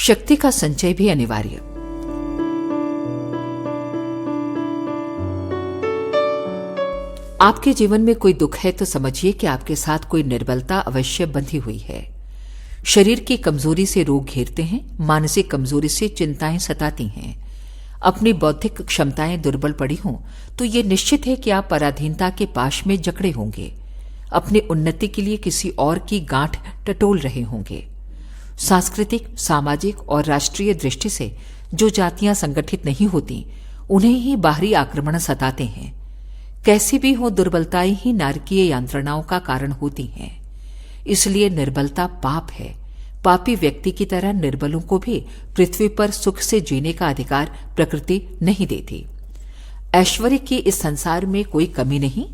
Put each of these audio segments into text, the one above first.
शक्ति का संचय भी अनिवार्य। आपके जीवन में कोई दुख है तो समझिए कि आपके साथ कोई निर्बलता अवश्य बंधी हुई है। शरीर की कमजोरी से रोग घेरते हैं, मानसिक कमजोरी से चिंताएं सताती हैं। अपनी बौद्धिक क्षमताएं दुर्बल पड़ी हों तो ये निश्चित है कि आप पराधीनता के पाश में जकड़े होंगे। अपनी उन्नति के लिए किसी और की गांठ टटोल रहे होंगे। सांस्कृतिक, सामाजिक और राष्ट्रीय दृष्टि से जो जातियां संगठित नहीं होती उन्हें ही बाहरी आक्रमण सताते हैं। कैसी भी हो, दुर्बलताएं ही नारकीय यंत्रणाओं का कारण होती हैं। इसलिए निर्बलता पाप है। पापी व्यक्ति की तरह निर्बलों को भी पृथ्वी पर सुख से जीने का अधिकार प्रकृति नहीं देती। ऐश्वर्य की इस संसार में कोई कमी नहीं।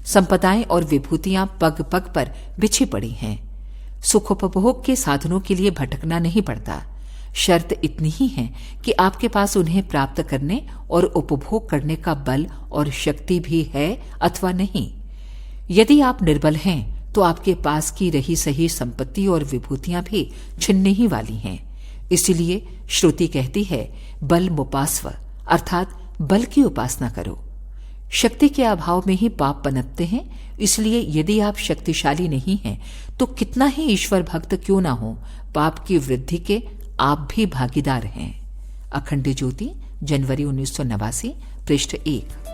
संपदाएं और विभूतियां पग पग पर बिछी पड़ी हैं। सुखोपभोग के साधनों के लिए भटकना नहीं पड़ता। शर्त इतनी ही है कि आपके पास उन्हें प्राप्त करने और उपभोग करने का बल और शक्ति भी है अथवा नहीं। यदि आप निर्बल हैं तो आपके पास की रही सही संपत्ति और विभूतियां भी छिनने ही वाली हैं। इसलिए श्रुति कहती है, बल मुपास्व, अर्थात बल की उपासना करो। शक्ति के अभाव में ही पाप पनपते हैं। इसलिए यदि आप शक्तिशाली नहीं हैं तो कितना ही ईश्वर भक्त क्यों ना हो, पाप की वृद्धि के आप भी भागीदार हैं। अखंड ज्योति, जनवरी 1989, पृष्ठ 1।